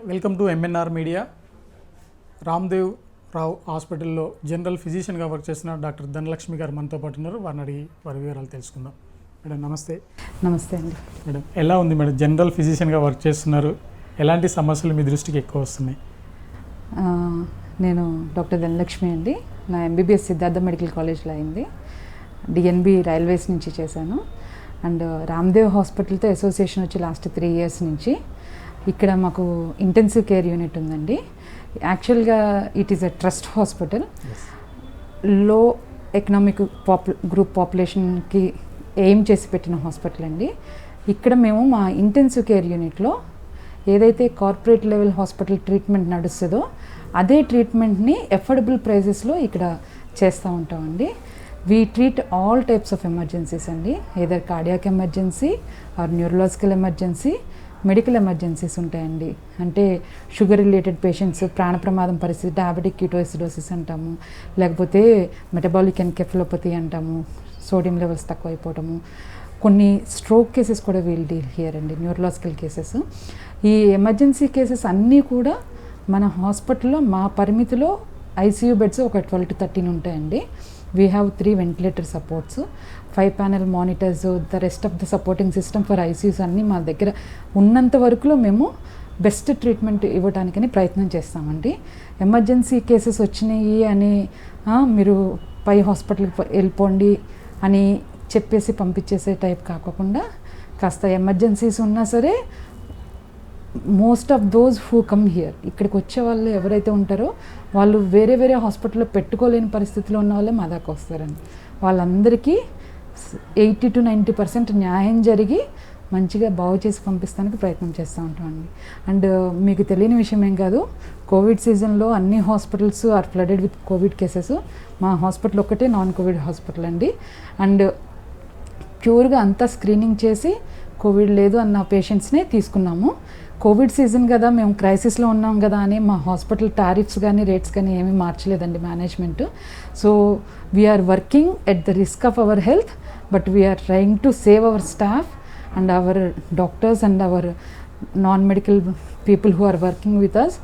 Welcome to MNR media. Ramdev Rao హాస్పిటల్లో general ఫిజిషియన్గా work చేసిన డాక్టర్ ధనలక్ష్మి గారు మనతో పాటు ఉన్నారు. వారిని అడిగి వారి వివరాలు తెలుసుకుందాం. మేడం నమస్తే. నమస్తే అండి. మేడం ఎలా ఉంది మేడం? జనరల్ ఫిజిషియన్గా వర్క్ చేస్తున్నారు, ఎలాంటి సమస్యలు మీ దృష్టికి ఎక్కువ వస్తున్నాయి? నేను డాక్టర్ ధనలక్ష్మి అండి. నా ఎంబీబీఎస్ సిద్ధార్థ మెడికల్ కాలేజ్లో అయింది. డిఎన్బి రైల్వేస్ నుంచి చేశాను. అండ్ రామ్దేవ్ హాస్పిటల్తో అసోసియేషన్ వచ్చి లాస్ట్ 3 years నుంచి. ఇక్కడ మాకు ఇంటెన్సివ్ కేర్ యూనిట్ ఉందండి. యాక్చువల్గా it is a trust hospital. లో ఎకనామిక్ గ్రూప్ పాపులేషన్కి ఎయిమ్ చేసి పెట్టిన హాస్పిటల్ అండి. ఇక్కడ మేము మా ఇంటెన్సివ్ కేర్ యూనిట్లో ఏదైతే కార్పొరేట్ లెవెల్ హాస్పిటల్ ట్రీట్మెంట్ నడుస్తుందో అదే ట్రీట్మెంట్ని ఎఫోర్డబుల్ ప్రైజెస్లో ఇక్కడ చేస్తూ ఉంటామండి. We treat all types of emergencies అండి. Either cardiac emergency or neurological emergency, medical emergencies ఉంటాయండి. అంటే షుగర్ రిలేటెడ్ పేషెంట్స్, ప్రాణ ప్రమాదం పరిస్థితి, డయాబెటిక్ కీటోసిడోసిస్ అంటాము, లేకపోతే మెటబాలిక్ ఎన్కెఫలోపతి అంటాము, సోడియం లెవెల్స్ తక్కువ అయిపోవటము, కొన్ని స్ట్రోక్ కేసెస్ కూడా వీల్ డీల్ హియర్ అండి, న్యూరలాజికల్ కేసెస్. ఈ ఎమర్జెన్సీ కేసెస్ అన్నీ కూడా మన హాస్పిటల్లో మా పరిమితిలో ఐసీయూ బెడ్స్ ఒక 12 to 13 ఉంటాయండి. We have 3 ventilator supports, 5 panel monitors, the rest of the supporting system for ICUs అన్నీ మా దగ్గర ఉన్నంత వరకులో మేము బెస్ట్ ట్రీట్మెంట్ ఇవ్వడానికని ప్రయత్నం చేస్తామండి. ఎమర్జెన్సీ కేసెస్ వచ్చినాయి అని మీరు పై హాస్పిటల్కి వెళ్ళిపోండి అని చెప్పేసి పంపించేసే టైప్ కాకుండా కాస్త ఎమర్జెన్సీస్ ఉన్నా సరే most of those who come here, ఇక్కడికి వచ్చే వాళ్ళు ఎవరైతే ఉంటారో వాళ్ళు వేరే వేరే హాస్పిటల్లో పెట్టుకోలేని పరిస్థితిలో ఉన్న వాళ్ళే మా దాకా వస్తారండి. వాళ్ళందరికీ 80 to 90% న్యాయం జరిగి మంచిగా బాగు చేసి పంపిస్తానికి ప్రయత్నం చేస్తూ ఉంటామండి. అండ్ మీకు తెలియని విషయం ఏం కాదు, కోవిడ్ సీజన్లో అన్ని hospitals are flooded with covid cases. మా హాస్పిటల్ ఒక్కటే నాన్ కోవిడ్ హాస్పిటల్ అండి. అండ్ ప్యూర్గా అంతా స్క్రీనింగ్ చేసి కోవిడ్ లేదు అన్న పేషెంట్స్నే తీసుకున్నాము. కోవిడ్ సీజన్ కదా, మేము క్రైసిస్లో ఉన్నాం కదా అని మా హాస్పిటల్ టారిఫ్స్ కానీ రేట్స్ కానీ ఏమీ మార్చలేదండి management. So we're working at the risk of our health, but we're trying to save our staff and our doctors and our non medical people who are working with us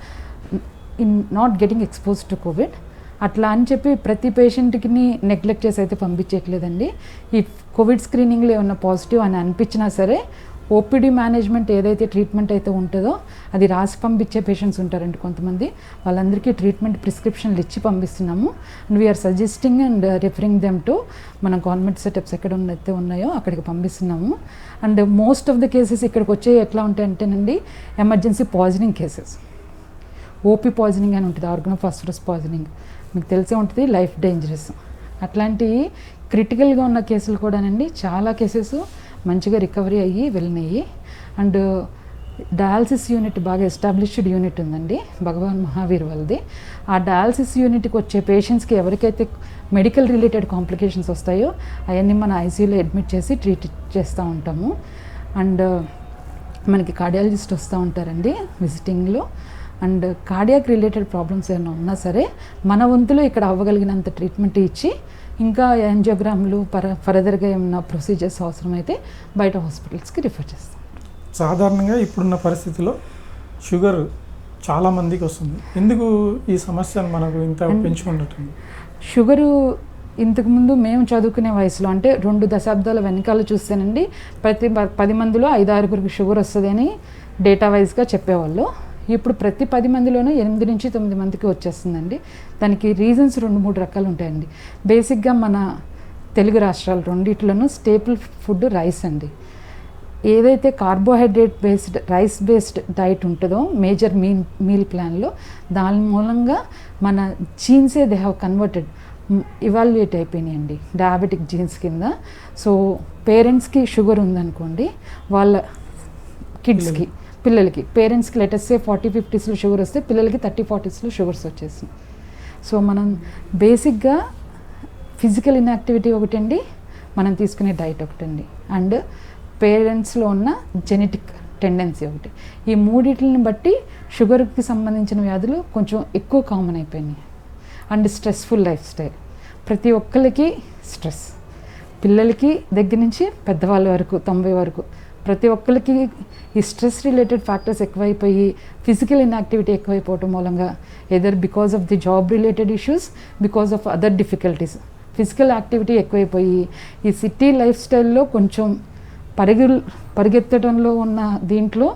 in not getting expose to COVID. అట్లా అని చెప్పి ప్రతి పేషెంట్కి neglect చేసి అయితే పంపించట్లేదండి. ఈ Covid స్క్రీనింగ్లో ఏమన్నా positive అని అనిపించినా సరే ఓపీడీ మేనేజ్మెంట్ ఏదైతే ట్రీట్మెంట్ అయితే ఉంటుందో అది రాసి పంపించే పేషెంట్స్ ఉంటారండి కొంతమంది, వాళ్ళందరికీ ట్రీట్మెంట్ ప్రిస్క్రిప్షన్లు ఇచ్చి పంపిస్తున్నాము. And we're suggesting and referring them to మన గవర్నమెంట్ సెటప్స్ ఎక్కడ అయితే ఉన్నాయో అక్కడికి పంపిస్తున్నాము. And most of the cases ఇక్కడికి వచ్చే ఎట్లా ఉంటాయంటేనండి, emergency poisoning cases, OP poisoning అని ఉంటుంది, ఆర్గనోఫాస్ఫరస్ పాయిజనింగ్, మీకు తెలిసే ఉంటుంది, లైఫ్ డేంజరస్. అట్లాంటి క్రిటికల్గా ఉన్న కేసులు కూడానండి చాలా కేసెస్ మంచిగా రికవరీ అయ్యి వెళ్ళినాయి. అండ్ డయాలసిస్ యూనిట్ బాగా ఎస్టాబ్లిష్డ్ యూనిట్ ఉందండి, భగవాన్ మహావీర్ వాళ్ళది. ఆ డయాలసిస్ యూనిట్కి వచ్చే పేషెంట్స్కి ఎవరికైతే మెడికల్ రిలేటెడ్ కాంప్లికేషన్స్ వస్తాయో అవన్నీ మన ఐసీయూలో అడ్మిట్ చేసి ట్రీట్ చేస్తూ ఉంటాము. అండ్ మనకి కార్డియాలజిస్ట్ వస్తూ ఉంటారండి విజిటింగ్లో. అండ్ కార్డియాక్ రిలేటెడ్ ప్రాబ్లమ్స్ ఏమైనా ఉన్నా సరే మన వంతులో ఇక్కడ అవ్వగలిగినంత ట్రీట్మెంట్ ఇచ్చి ఇంకా యాంజియోగ్రామ్లు ఫర్దర్గా ఏమైనా ప్రొసీజర్స్ అవసరమైతే బయట హాస్పిటల్స్కి రిఫర్ చేస్తాం. సాధారణంగా ఇప్పుడున్న పరిస్థితిలో షుగర్ చాలామందికి వస్తుంది. ఎందుకు ఈ సమస్యను మనకు ఇంత పెంచుకుంటుంది? షుగరు ఇంతకుముందు మేము చదువుకునే వయసులో అంటే 2 దశాబ్దాల వెనకాల చూస్తేనండి ప్రతి 10 మందిలో 5-6 షుగర్ వస్తుంది అని డేటా వైజ్గా చెప్పేవాళ్ళు. ఇప్పుడు ప్రతి 10 మందిలోనూ 8 నుంచి 9 మందికి వచ్చేస్తుందండి. దానికి రీజన్స్ 2-3 రకాలు ఉంటాయండి. బేసిక్గా మన తెలుగు రాష్ట్రాలు రెండిట్లోనూ స్టేపుల్ ఫుడ్ రైస్ అండి. ఏదైతే carbohydrate based rice based diet ఉంటుందో మేజర్ మీల్ ప్లాన్లో, దాని మూలంగా మన జీన్సే దే హ్యావ్ కన్వర్టెడ్ ఇవాల్యుయేట్ అయిపోయినాయండి డయాబెటిక్ జీన్స్ కింద. సో పేరెంట్స్కి షుగర్ ఉందనుకోండి, వాళ్ళ కిడ్స్కి పిల్లలకి, పేరెంట్స్కి లెటెస్సే 40-50sలో షుగర్ వస్తే పిల్లలకి 30-40sలో షుగర్స్ వచ్చేసింది. సో మనం బేసిక్గా ఫిజికల్ ఇన్యాక్టివిటీ ఒకటండి, మనం తీసుకునే డైట్ ఒకటండి, అండ్ పేరెంట్స్లో ఉన్న జెనెటిక్ టెండెన్సీ ఒకటి. ఈ మూడింటిని బట్టి షుగర్కి సంబంధించిన వ్యాధులు కొంచెం ఎక్కువ కామన్ అయిపోయినాయి. అండ్ స్ట్రెస్ఫుల్ లైఫ్ స్టైల్, ప్రతి ఒక్కరికి స్ట్రెస్, పిల్లలకి దగ్గర నుంచి పెద్దవాళ్ళ వరకు 90 వరకు ప్రతి ఒక్కరికి ఈ స్ట్రెస్ రిలేటెడ్ ఫ్యాక్టర్స్ ఎక్కువైపోయి ఫిజికల్ ఇన్యాక్టివిటీ ఎక్కువైపోవటం మూలంగా either because of the job related issues, because of other difficulties, physical activity ఎక్కువైపోయి ఈ సిటీ లైఫ్ స్టైల్లో కొంచెం పరిగెత్తడంలో ఉన్న దీంట్లో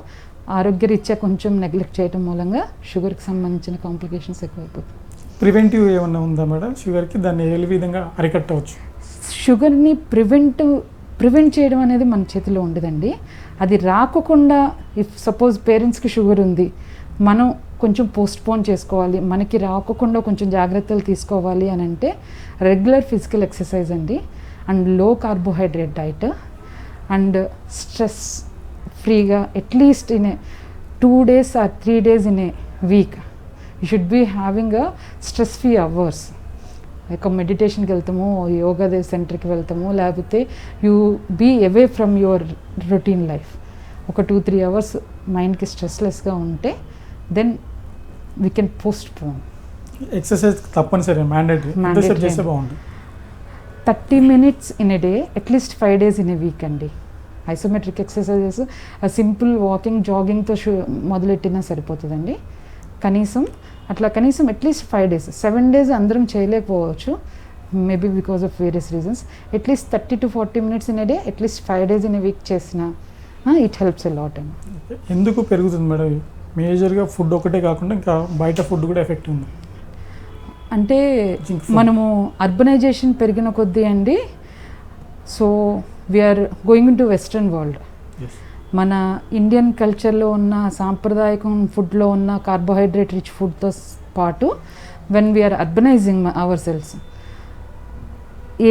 ఆరోగ్యరీత్యా కొంచెం నెగ్లెక్ట్ చేయడం మూలంగా షుగర్కి సంబంధించిన కాంప్లికేషన్స్ ఎక్కువైపోతాయి. ప్రివెంటివ్ ఏమన్నా ఉందా మేడం షుగర్కి? దాన్ని ఏ విధంగా అరికట్టవచ్చు? షుగర్ని ప్రివెంట్ చేయడం అనేది మన చేతిలో ఉండదండి. అది రాకుండా ఇఫ్ సపోజ్ పేరెంట్స్కి షుగర్ ఉంది, మనం కొంచెం పోస్ట్పోన్ చేసుకోవాలి, మనకి రాకుండా కొంచెం జాగ్రత్తలు తీసుకోవాలి అని అంటే రెగ్యులర్ ఫిజికల్ ఎక్సర్సైజ్ అండి, అండ్ లో కార్బోహైడ్రేట్ డైట్, అండ్ స్ట్రెస్ ఫ్రీగా at least in a 2 days or 3 days in a week you should be having a stress free hours. ఒక మెడిటేషన్కి వెళ్తాము, యోగా సెంటర్కి వెళ్తాము, లేకపోతే you be away from your routine life. ఒక 2-3 hours మైండ్కి స్ట్రెస్లెస్గా ఉంటే then we can postpone. Exercise తప్పనిసరి మ్యాండేటరీ చేస్తే బాగుంటుంది. 30 minutes in a day, at least 5 days in a week అండి. ఐసోమెట్రిక్ ఎక్సర్సైజెస్ సింపుల్ వాకింగ్ జాగింగ్తో మొదలెట్టినా సరిపోతుందండి. కనీసం అట్లీస్ట్ 5 days, 7 days అందరం చేయలేకపోవచ్చు, maybe because of various reasons. At least 30 to 40 minutes in a day, at least 5 days in a week చేసిన it helps a lot అండి. ఎందుకు పెరుగుతుంది మేడం? మేజర్గా ఫుడ్ ఒకటే కాకుండా ఇంకా బయట ఫుడ్ కూడా ఎఫెక్ట్ ఉంది అంటే మనము అర్బనైజేషన్ పెరిగిన కొద్దీ అండి, so we are going in to western world. మన ఇండియన్ కల్చర్లో ఉన్న సాంప్రదాయకం ఫుడ్లో ఉన్న కార్బోహైడ్రేట్ రిచ్ ఫుడ్తో పాటు when we are urbanising our cells,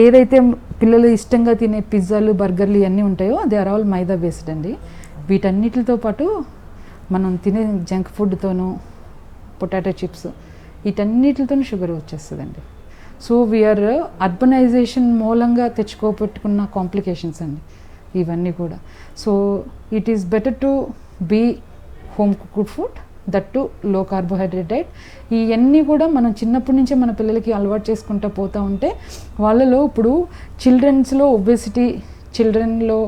ఏదైతే పిల్లలు ఇష్టంగా తినే పిజ్జాలు బర్గర్లు ఇవన్నీ ఉంటాయో they are all maida based అండి. వీటన్నిటితో పాటు మనం తినే జంక్ ఫుడ్తోనూ, పొటాటో చిప్స్, వీటన్నిటితో షుగర్ వచ్చేస్తుందండి. సో వీఆర్ అర్బనైజేషన్ మూలంగా తెచ్చుకోబెట్టుకున్న కాంప్లికేషన్స్ అండి ఇవన్నీ కూడా. So it is better to be home cooked food, that to లో కార్బోహైడ్రేట్ డైట్. ఇవన్నీ కూడా మనం చిన్నప్పటి నుంచే మన పిల్లలకి అలవాటు చేసుకుంటూ పోతూ ఉంటే వాళ్ళలో ఇప్పుడు చిల్డ్రన్స్లో ఒబెసిటీ, చిల్డ్రన్లో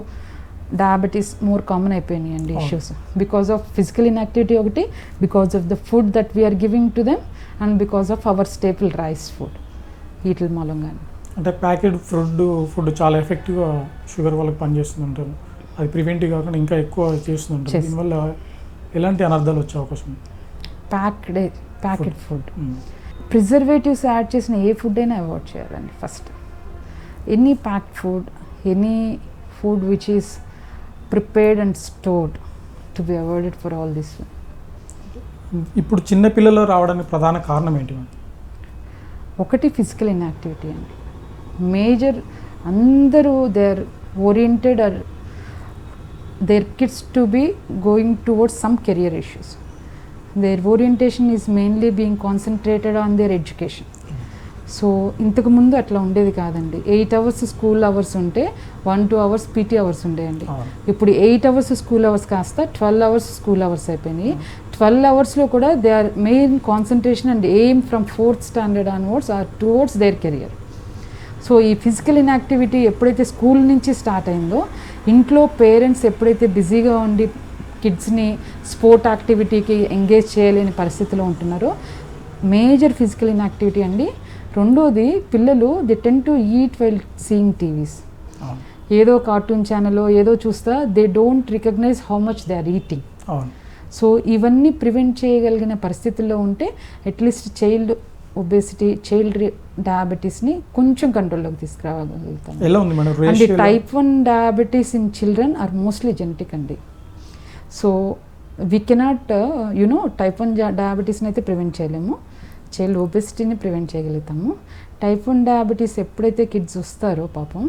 డయాబెటీస్ మోర్ కామన్ అయిపోయినాయండి issues, because of physical inactivity ఒకటి, because of the food that we're giving to them, and because of our staple rice food. వీటి మూలంగా అంటే ప్యాకెట్ ఫుడ్ చాలా ఎఫెక్టివ్గా షుగర్ వాళ్ళకి పనిచేస్తుంది అంటారు. అది ప్రివెంటివ్ కాకుండా ఇంకా ఎక్కువ చేస్తుంటారు. దీనివల్ల ఎలాంటి అనర్థాలు వచ్చే అవకాశం ఉంది? ప్యాకెట్ ఫుడ్, ప్రిజర్వేటివ్స్ యాడ్ చేసిన ఏ ఫుడ్ అయినా అవాయిడ్ చేయాలండి first. Any packed food, any food which is prepared and stored to be avoided for all this. ఇప్పుడు చిన్న పిల్లలు రావడానికి ప్రధాన కారణం ఏంటి? ఒకటి ఫిజికల్ ఇన్యాక్టివిటీ అండి. మేజర్ అందరూ they are oriented are their kids to be going towards some career issues. Their orientation is mainly being concentrated on their education. So ఇంతకుముందు అట్లా ఉండేది కాదండి. 8 hours స్కూల్ అవర్స్ ఉంటే 1-2 hours పీటీ అవర్స్ ఉండేయండి. ఇప్పుడు 8 hours school hours కాస్త 12 hours school hours అయిపోయినాయి. 12 hours కూడా they are main concentration and aim from 4th standard onwards are towards their career. So ఈ ఫిజికల్ ఇన్యాక్టివిటీ ఎప్పుడైతే స్కూల్ నుంచి start అయిందో, ఇంట్లో పేరెంట్స్ ఎప్పుడైతే బిజీగా ఉండి కిడ్స్ని స్పోర్ట్ యాక్టివిటీకి ఎంగేజ్ చేయలేని పరిస్థితిలో ఉంటున్నారో, మేజర్ ఫిజికల్ ఇన్యాక్టివిటీ అండి. రెండోది, పిల్లలు they tend to eat while seeing TVs. ఏదో కార్టూన్ ఛానల్ ఏదో చూస్తా they don't recognize how much they are eating. So ఇవన్నీ ప్రివెంట్ చేయగలిగిన పరిస్థితుల్లో ఉంటే అట్లీస్ట్ చైల్డ్ ఒబేసిటీ, చైల్డ్ డయాబెటీస్ని కొంచెం కంట్రోల్లోకి తీసుకురాగలుగుతాం. And type 1 diabetes in children are mostly genetic అండి. సో వీ కెనాట్ type 1 డయాబెటీస్ని అయితే ప్రివెంట్ చేయలేము, చైల్డ్ ఒబెసిటీని ప్రివెంట్ చేయగలుగుతాము. type 1 డయాబెటీస్ ఎప్పుడైతే కిడ్స్ వస్తారో పాపం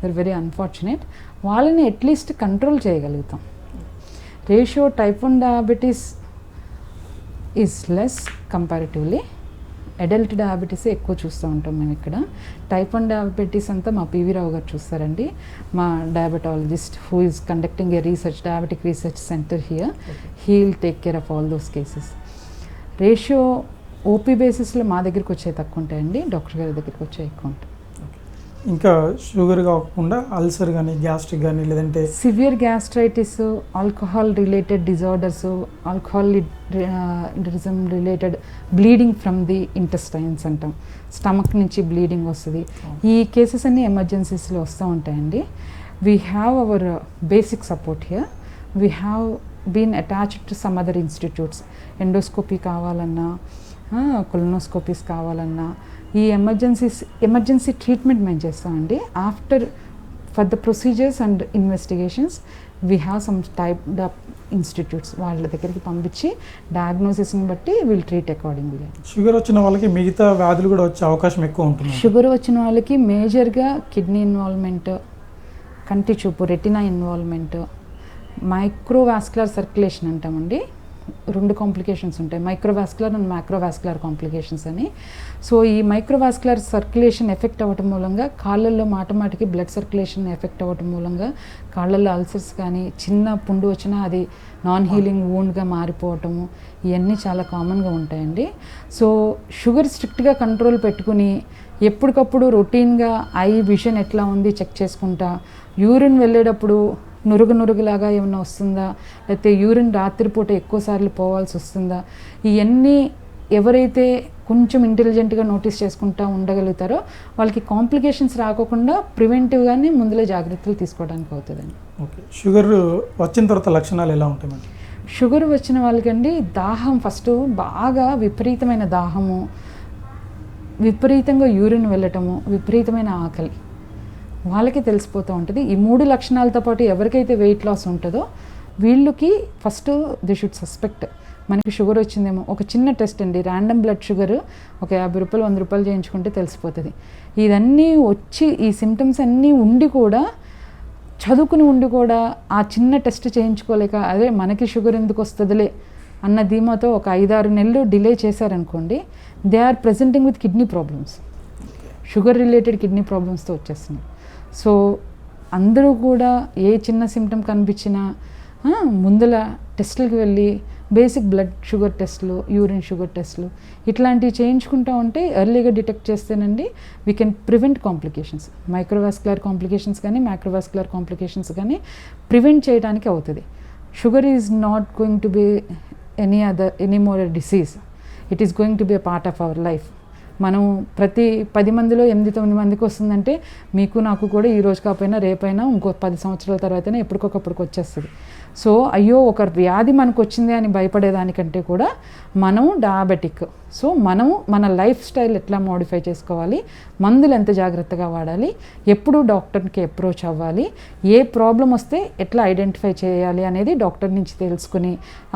దర్ వెరీ అన్ఫార్చునేట్, వాళ్ళని అట్లీస్ట్ కంట్రోల్ చేయగలుగుతాం. Ratio type 1 diabetes is less comparatively. Adult diabetes ఎక్కువ చూస్తూ ఉంటాం మేము ఇక్కడ. type 1 డయాబెటీస్ అంతా మా పివి రావు గారు చూస్తారండి, మా diabetologist who is conducting a research, diabetic research centre here. He will take care of all those cases. Ratio OP బేసిస్లో మా దగ్గరికి వచ్చే తక్కువ ఉంటాయండి, డాక్టర్ గారి దగ్గరికి వచ్చే ఎక్కువ ఉంటాయి. ఇంకా షుగర్ కాకుండా అల్సర్ కానీ గ్యాస్ట్రిక్ కానీ లేదంటే severe gastritis, alcohol related disorders, alcoholism related bleeding from the intestines అంటాం, స్టమక్ నుంచి బ్లీడింగ్ వస్తుంది. ఈ కేసెస్ అన్నీ ఎమర్జెన్సీస్లో వస్తూ ఉంటాయండి. We have our basic support here. We have been attached to some other institutes. Endoscopy కావాలన్నా, కొలనోస్కోపీస్ కావాలన్నా, ఈ ఎమర్జెన్సీ ట్రీట్మెంట్ మేము చేస్తామండి. For the procedures and investigations we have some type of institutes, వాళ్ళ దగ్గరికి పంపించి డయాగ్నోసిస్ని బట్టి విల్ ట్రీట్ అకార్డింగ్లీ. షుగర్ వచ్చిన వాళ్ళకి మిగతా వ్యాధులు కూడా వచ్చే అవకాశం ఎక్కువ ఉంటుంది. షుగర్ వచ్చిన వాళ్ళకి మేజర్గా కిడ్నీ ఇన్వాల్వ్మెంట్, కంటి చూపు, రెటినా ఇన్వాల్వ్మెంట్, మైక్రోవాస్కులర్ సర్క్యులేషన్ అంటామండి. 2 కాంప్లికేషన్స్ ఉంటాయి, మైక్రోవాస్కులర్ అండ్ మ్యాక్రోవాస్కులర్ కాంప్లికేషన్స్ అని. సో ఈ మైక్రోవాస్కులర్ సర్క్యులేషన్ ఎఫెక్ట్ అవ్వటం మూలంగా కాళ్ళల్లో మాటికి బ్లడ్ సర్క్యులేషన్ ఎఫెక్ట్ అవ్వటం మూలంగా కాళ్ళల్లో అల్సర్స్ కానీ, చిన్న పుండు వచ్చినా అది నాన్ హీలింగ్ వూండ్గా మారిపోవటము, ఇవన్నీ చాలా కామన్గా ఉంటాయండి. సో షుగర్ స్ట్రిక్ట్గా కంట్రోల్ పెట్టుకుని ఎప్పటికప్పుడు రొటీన్గా ఐ విజన్ ఎట్లా ఉంది చెక్ చేసుకుంటా, యూరిన్ వెళ్ళేటప్పుడు నురుగులాగా ఏమైనా వస్తుందా, లేకపోతే యూరిన్ రాత్రిపూట ఎక్కువసార్లు పోవాల్సి వస్తుందా, ఇవన్నీ ఎవరైతే కొంచెం ఇంటెలిజెంట్గా నోటీస్ చేసుకుంటూ ఉండగలుగుతారో వాళ్ళకి కాంప్లికేషన్స్ రాకోకుండా ప్రివెంటివ్గానే ముందులే జాగ్రత్తలు తీసుకోవడానికి అవుతుందండి. ఓకే, షుగర్ వచ్చిన తర్వాత లక్షణాలు ఎలా ఉంటాయి? షుగర్ వచ్చిన వాళ్ళకండి దాహం, ఫస్ట్ బాగా విపరీతమైన దాహము, విపరీతంగా యూరిన్ వెళ్ళటము, విపరీతమైన ఆకలి వాళ్ళకి తెలిసిపోతూ ఉంటుంది. ఈ 3 లక్షణాలతో పాటు ఎవరికైతే వెయిట్ లాస్ ఉంటుందో వీళ్ళకి ఫస్ట్ ది షుడ్ సస్పెక్ట్ మనకి షుగర్ వచ్చిందేమో. ఒక చిన్న టెస్ట్ అండి, ర్యాండమ్ బ్లడ్ షుగర్ ఒక 50 రూపాయలు 100 రూపాయలు చేయించుకుంటే తెలిసిపోతుంది. ఇదన్నీ వచ్చి ఈ సిమ్టమ్స్ అన్నీ ఉండి కూడా, చదువుకుని ఉండి కూడా ఆ చిన్న టెస్ట్ చేయించుకోలేక అదే మనకి షుగర్ ఎందుకు వస్తుందిలే అన్న ధీమాతో ఒక 5-6 నెలలు డిలే చేశారనుకోండి, they are presenting with kidney problems, sugar related kidney ప్రాబ్లమ్స్తో వచ్చేస్తున్నాయి. సో అందరూ కూడా ఏ చిన్న సిమ్టమ్ కనిపించినా ముందల టెస్టులకు వెళ్ళి బేసిక్ బ్లడ్ షుగర్ టెస్ట్లు, యూరిన్ షుగర్ టెస్ట్లు ఇట్లాంటివి చేయించుకుంటూ ఉంటే ఎర్లీగా డిటెక్ట్ చేస్తేనండి we can prevent complications, microvascular complications కానీ మ్యాక్రోవాస్కులర్ కాంప్లికేషన్స్ కానీ ప్రివెంట్ చేయడానికి అవుతుంది. Sugar is not going to be any more disease, it is going to be a part of our life. మనం ప్రతి 10 మందిలో 8-9 మందికి వస్తుందంటే మీకు నాకు కూడా ఈ రోజు కాకపోయినా రేపైనా ఇంకో 10 సంవత్సరాల తర్వాతనే ఎప్పటికొకప్పటికి వచ్చేస్తుంది. సో అయ్యో ఒక వ్యాధి మనకు వచ్చింది అని భయపడేదానికంటే కూడా మనం డయాబెటిక్, సో మనం మన లైఫ్ స్టైల్ ఎట్లా మోడిఫై చేసుకోవాలి, మందులు ఎంత జాగ్రత్తగా వాడాలి, ఎప్పుడు డాక్టర్కి అప్రోచ్ అవ్వాలి, ఏ ప్రాబ్లం వస్తే ఎట్లా ఐడెంటిఫై చేయాలి అనేది డాక్టర్ నుంచి తెలుసుకుని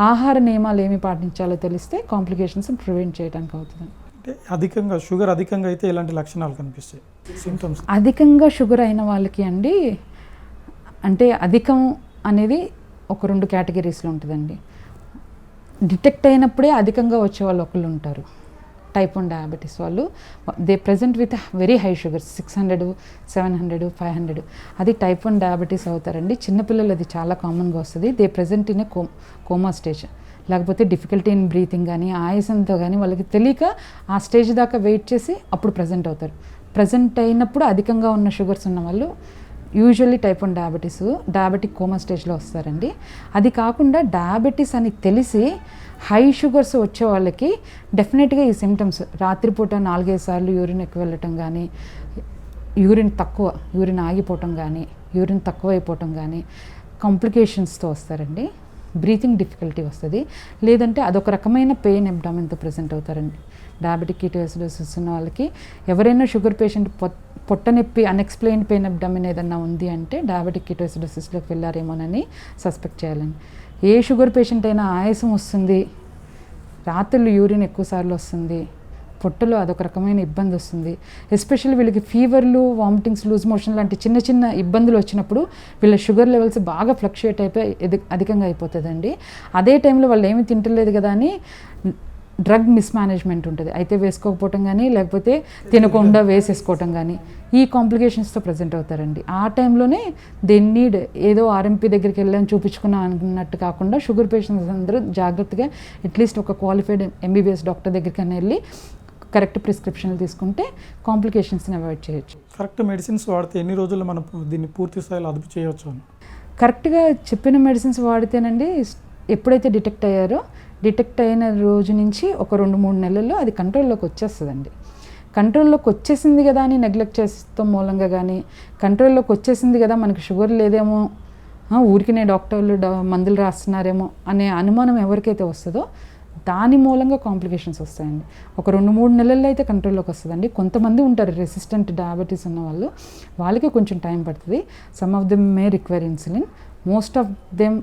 ఆహార నియమాలు ఏమి పాటించాలో తెలిస్తే కాంప్లికేషన్స్ ప్రివెంట్ చేయడానికి అవుతుంది. అంటే అధికంగా షుగర్ అధికంగా అయితే ఎలాంటి లక్షణాలు కనిపిస్తాయి సింప్టమ్స్? అధికంగా షుగర్ అయిన వాళ్ళకి అండి, అంటే అధికం అనేది ఒక 2 కేటగిరీస్లో ఉంటుందండి. డిటెక్ట్ అయినప్పుడే అధికంగా వచ్చే వాళ్ళు ఒకళ్ళు ఉంటారు, టైప్ 1 డయాబెటీస్ వాళ్ళు. They present with very high sugars 600, 700, 500, అది టైప్ 1 డయాబెటీస్ అవుతారండి. చిన్నపిల్లలు అది చాలా కామన్గా వస్తుంది. They present in a coma stage, లేకపోతే డిఫికల్టీ ఇన్ బ్రీతింగ్ కానీ ఆయాసంతో కానీ వాళ్ళకి తెలియక ఆ స్టేజ్ దాకా వెయిట్ చేసి అప్పుడు ప్రజెంట్ అవుతారు. ప్రజెంట్ అయినప్పుడు అధికంగా ఉన్న షుగర్స్ ఉన్న వాళ్ళు యూజువల్లీ టైప్ 1 డయాబెటిక్ కోమా స్టేజ్లో వస్తారండి. అది కాకుండా డయాబెటీస్ అని తెలిసి హై షుగర్స్ వచ్చే వాళ్ళకి డెఫినెట్గా ఈ సిమ్టమ్స్, రాత్రిపూట 4-5 సార్లు యూరిన్ ఎక్కువ వెళ్ళటం కానీ, యూరిన్ ఆగిపోవటం కానీ, యూరిన్ తక్కువ అయిపోవటం కానీ కాంప్లికేషన్స్తో వస్తారండి. బ్రీతింగ్ డిఫికల్టీ వస్తుంది, లేదంటే అదొక రకమైన పెయిన్ అబ్డామిన్తో ప్రెజెంట్ అవుతారండి. డయాబెటిక్ కీటోసిడోసిస్ ఉన్న వాళ్ళకి ఎవరైనా షుగర్ పేషెంట్ పొట్ట నొప్పి అన్ఎక్స్ప్లెయిన్డ్ పెయిన్ అబ్డామిన్ ఏదన్నా ఉంది అంటే డయాబెటిక్ కీటోసిడోసిస్లోకి వెళ్ళారేమోనని సస్పెక్ట్ చేయాలండి. ఏ షుగర్ పేషెంట్ అయినా ఆయాసం వస్తుంది, రాత్రులు యూరిన్ ఎక్కువసార్లు వస్తుంది, పొట్టలో అదొక రకమైన ఇబ్బంది వస్తుంది. ఎస్పెషల్లీ వీళ్ళకి ఫీవర్లు, వామిటింగ్స్, లూజ్ మోషన్ లాంటి చిన్న చిన్న ఇబ్బందులు వచ్చినప్పుడు వీళ్ళ షుగర్ లెవెల్స్ బాగా ఫ్లక్చుయేట్ అయిపోయి అధికంగా అయిపోతుందండి. అదే టైంలో వాళ్ళు ఏమీ తింటలేదు కదా అని డ్రగ్ మిస్మేనేజ్మెంట్ ఉంటుంది, అయితే వేసుకోకపోవటం కానీ లేకపోతే తినకుండా వేసేసుకోవటం కానీ, ఈ కాంప్లికేషన్స్తో ప్రజెంట్ అవుతారండి. ఆ టైంలోనే దే నీడ్ ఏదో ఆర్ఎంపీ దగ్గరికి వెళ్ళని చూపించుకున్నాం అన్నట్టు కాకుండా షుగర్ పేషెంట్స్ అందరూ జాగ్రత్తగా అట్లీస్ట్ ఒక క్వాలిఫైడ్ ఎంబీబీఎస్ డాక్టర్ దగ్గరికి వెళ్ళి కరెక్ట్ ప్రిస్క్రిప్షన్లు తీసుకుంటే కాంప్లికేషన్స్ని అవాయిడ్ చేయొచ్చు. కరెక్ట్ మెడిసిన్స్ వాడితే ఎన్ని రోజుల్లో మనం దీన్ని పూర్తి స్థాయిలో అదుపు చేయవచ్చు అని? కరెక్ట్గా చెప్పిన మెడిసిన్స్ వాడితేనండి ఎప్పుడైతే డిటెక్ట్ అయిన రోజు నుంచి ఒక 2-3 నెలల్లో అది కంట్రోల్లోకి వచ్చేస్తుందండి. కంట్రోల్లోకి వచ్చేసింది కదా అని నెగ్లెక్ట్ చేస్తాం మూలంగా కానీ, కంట్రోల్లోకి వచ్చేసింది కదా మనకి షుగర్ లేదేమో, ఊరికినే డాక్టర్లు మందులు రాస్తున్నారేమో అనే అనుమానం ఎవరికైతే వస్తుందో దాని మూలంగా కాంప్లికేషన్స్ వస్తాయండి. ఒక 2-3 నెలల్లో అయితే కంట్రోల్లోకి వస్తుందండి. కొంతమంది ఉంటారు రెసిస్టెంట్ డయాబెటీస్ ఉన్న వాళ్ళకి కొంచెం టైం పడుతుంది. Some of them may require insulin. Most of them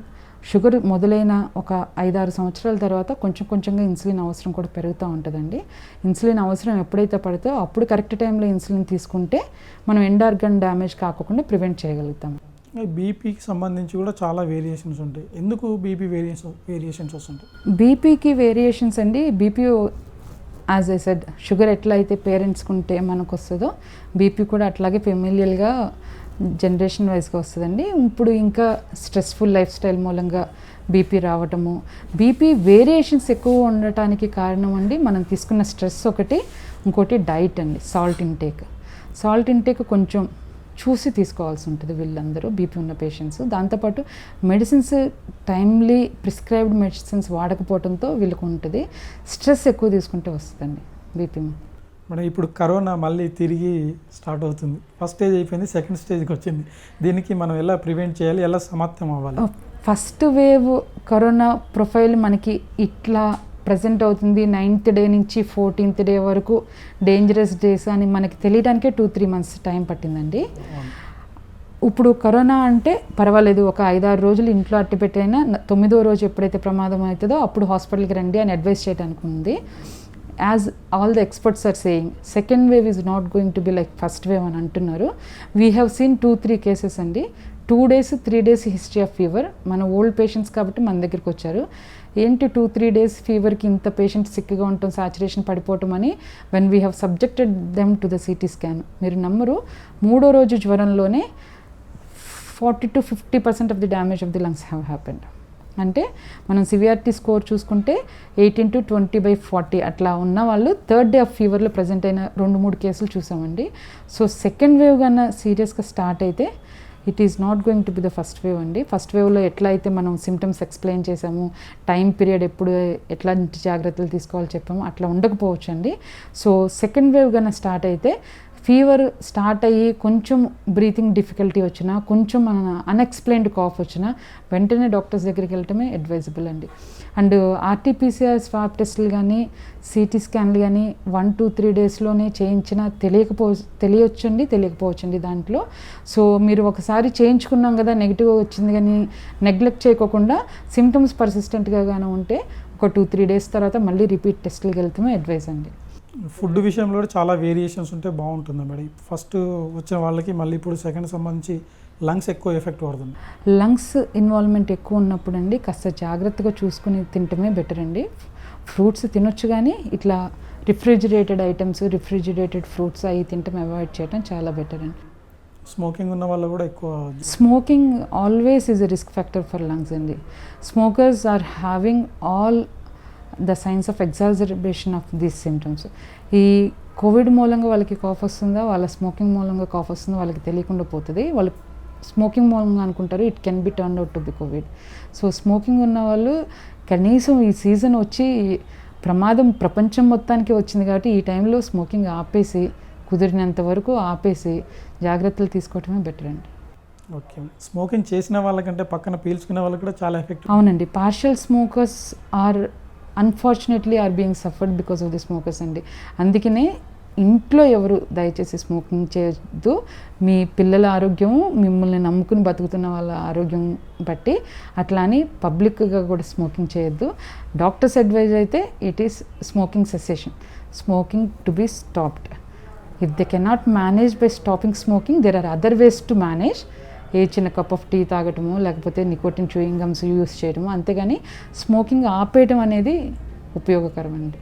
sugar మొదలైన ఒక 5-6 సంవత్సరాల తర్వాత కొంచెంగా ఇన్సులిన్ అవసరం కూడా పెరుగుతూ ఉంటుందండి. ఇన్సులిన్ అవసరం ఎప్పుడైతే పడుతుందో అప్పుడు కరెక్ట్ టైంలో ఇన్సులిన్ తీసుకుంటే మనం ఎండ్ ఆర్గన్ డ్యామేజ్ కాకుండా ప్రివెంట్ చేయగలుగుతాం. బీపీకి సంబంధించి కూడా చాలా వేరియేషన్స్ ఉంటాయి. ఎందుకు బీపీ వేరియేషన్స్ వస్తుంటాయి? బీపీకి వేరియేషన్స్ అండి, BP as I said sugar ఎట్లా అయితే పేరెంట్స్కి ఉంటే మనకు వస్తుందో బీపీ కూడా అట్లాగే ఫెమిలియల్గా జనరేషన్ వైజ్గా వస్తుందండి. ఇప్పుడు ఇంకా స్ట్రెస్ఫుల్ లైఫ్ స్టైల్ మూలంగా బీపీ రావటము, బీపీ వేరియేషన్స్ ఎక్కువ ఉండటానికి కారణం అండి మనం తీసుకున్న స్ట్రెస్ ఒకటి, ఇంకోటి డైట్ అండి, సాల్ట్ ఇంటేక్ కొంచెం చూసి తీసుకోవాల్సి ఉంటుంది వీళ్ళందరూ బీపీ ఉన్న పేషెంట్స్. దాంతోపాటు మెడిసిన్స్ టైమ్లీ ప్రిస్క్రైబ్డ్ మెడిసిన్స్ వాడకపోవడంతో వీళ్ళకు ఉంటుంది. స్ట్రెస్ ఎక్కువ తీసుకుంటే వస్తుందండి బీపీ. మేడం, ఇప్పుడు కరోనా మళ్ళీ తిరిగి స్టార్ట్ అవుతుంది. ఫస్ట్ స్టేజ్ అయిపోయింది, సెకండ్ స్టేజ్కి వచ్చింది. దీనికి మనం ఎలా ప్రివెంట్ చేయాలి, ఎలా సమాప్తం అవ్వాలి? ఫస్ట్ వేవ్ కరోనా ప్రొఫైల్ మనకి ఇట్లా ప్రజెంట్ అవుతుంది. 9th డే నుంచి 14th డే వరకు డేంజరస్ డేస్ అని మనకి తెలియడానికే 2-3 months టైం పట్టిందండి. ఇప్పుడు కరోనా అంటే పర్వాలేదు, ఒక 5-6 రోజులు ఇంట్లో అట్టిపెట్టైనా 9వ రోజు ఎప్పుడైతే ప్రమాదం అవుతుందో అప్పుడు హాస్పిటల్కి రండి అని అడ్వైస్ చేయడానికి ఉంది. As all the experts are saying, second wave is not going to be like first wave అని అంటున్నారు. వీ హ్యావ్ సీన్ 2-3 కేసెస్ అండి. 2 days 3 days history of fever. మన ఓల్డ్ పేషెంట్స్ కాబట్టి మన దగ్గరికి వచ్చారు. ఏంటి 2-3 days ఫీవర్కి ఇంత పేషెంట్ సిక్గా ఉండటం, సాచురేషన్ పడిపోవటం అని when we have subjected them to the CT scan. మీరు నమ్మరు, 3వ రోజు జ్వరంలోనే 40-50% of the damage of the lungs have happened. అంటే మనం సివియారిటీ స్కోర్ చూసుకుంటే 18-20/40 అట్లా ఉన్న వాళ్ళు 3rd day ఆఫ్ ఫీవర్లో ప్రజెంట్ అయిన 2-3 కేసులు చూసామండి. సో సెకండ్ వేవ్ కన్నా సీరియస్గా స్టార్ట్ అయితే it is not going to be the first wave అండి. ఫస్ట్ వేవ్లో ఎట్లా అయితే మనం సిమ్టమ్స్ ఎక్స్ప్లెయిన్ చేసాము, టైం పీరియడ్ ఎప్పుడు ఎట్లాంటి జాగ్రత్తలు తీసుకోవాలో చెప్పాము, అట్లా ఉండకపోవచ్చు అండి. సో సెకండ్ వేవ్ కన్నా స్టార్ట్ అయితే ఫీవర్ స్టార్ట్ అయ్యి కొంచెం బ్రీతింగ్ డిఫికల్టీ వచ్చినా, కొంచెం అన్ఎక్స్ప్లెయిన్డ్ కాఫ్ వచ్చినా వెంటనే డాక్టర్స్ దగ్గరికి వెళ్ళటమే అడ్వైజబుల్ అండి. అండ్ ఆర్టీపీసీఆర్ స్వాబ్ టెస్టులు కానీ సిటీ స్కాన్లు కానీ 1-2-3 daysలోనే చేయించినా తెలియకపోవచ్చండి దాంట్లో. సో మీరు ఒకసారి చేయించుకున్నాం కదా నెగిటివ్ వచ్చింది కానీ నెగ్లెక్ట్ చేయకోకుండా సిమ్టమ్స్ పర్సిస్టెంట్గా కానీ ఉంటే ఒక 2-3 days తర్వాత మళ్ళీ రిపీట్ టెస్టులకు వెళ్తామే అడ్వైజ్ అండి. ఫుడ్ విషయంలో కూడా చాలా వేరియేషన్స్ ఉంటే బాగుంటుంది మేడం. ఫస్ట్ వచ్చిన వాళ్ళకి మళ్ళీ ఇప్పుడు సెకండ్ సంబంధించి లంగ్స్ ఎక్కువ ఎఫెక్ట్ పడుతుంది. లంగ్స్ ఇన్వాల్వ్మెంట్ ఎక్కువ ఉన్నప్పుడు అండి కాస్త జాగ్రత్తగా చూసుకుని తింటమే బెటర్ అండి. ఫ్రూట్స్ తినొచ్చు కానీ ఇట్లా రిఫ్రిజిరేటెడ్ ఐటమ్స్, రిఫ్రిజిరేటెడ్ ఫ్రూట్స్ అవి తింటం అవాయిడ్ చేయడం చాలా బెటర్ అండి. స్మోకింగ్ ఉన్న వాళ్ళు కూడా ఎక్కువ smoking always is a risk factor for lungs అండి. Smokers are having all the signs of exacerbation of these symptoms. ఈ కోవిడ్ మూలంగా వాళ్ళకి కాఫ్ వస్తుందా, వాళ్ళ స్మోకింగ్ మూలంగా కాఫ్ వస్తుందా వాళ్ళకి తెలియకుండా పోతుంది. వాళ్ళు స్మోకింగ్ మూలంగా అనుకుంటారు, it can be turn out to be Covid. So smoking ఉన్న వాళ్ళు కనీసం ఈ సీజన్ వచ్చి ప్రమాదం ప్రపంచం మొత్తానికి వచ్చింది కాబట్టి ఈ టైంలో స్మోకింగ్ ఆపేసి, కుదిరినంత వరకు ఆపేసి జాగ్రత్తలు తీసుకోవటమే బెటర్ అండి. ఓకే, స్మోకింగ్ చేసిన వాళ్ళకంటే పక్కన పీల్చుకునే వాళ్ళకి కూడా చాలా ఎఫెక్ట్. అవునండి, partial smokers are unfortunately are being suffered because of the smokers అండి. అందుకనే ఇంట్లో ఎవరు దయచేసి స్మోకింగ్ చేయొద్దు. మీ పిల్లల ఆరోగ్యము, మిమ్మల్ని నమ్ముకుని బతుకుతున్న వాళ్ళ ఆరోగ్యం బట్టి అట్లా అని పబ్లిక్గా కూడా స్మోకింగ్ చేయొద్దు. డాక్టర్స్ అడ్వైజ్ అయితే it is smoking cessation, smoking to be stopped. If they cannot manage by stopping smoking, there are other ways to manage. ఏ చిన్న కప్ ఆఫ్ టీ తాగటము, లేకపోతే నికోటిన్ చూయింగ్ గమ్స్ యూస్ చేయడము, అంతేగాని smoking ఆపేయటం అనేది ఉపయోగకరం అండి.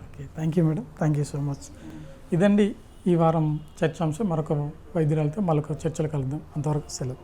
Okay, thank you madam, thank you so much. ఇదండి ఈ వారం చర్చాంశం. మరొక వైద్యురాలతో మరొక చర్చలు కలుద్దాం. అంతవరకు సెలవు.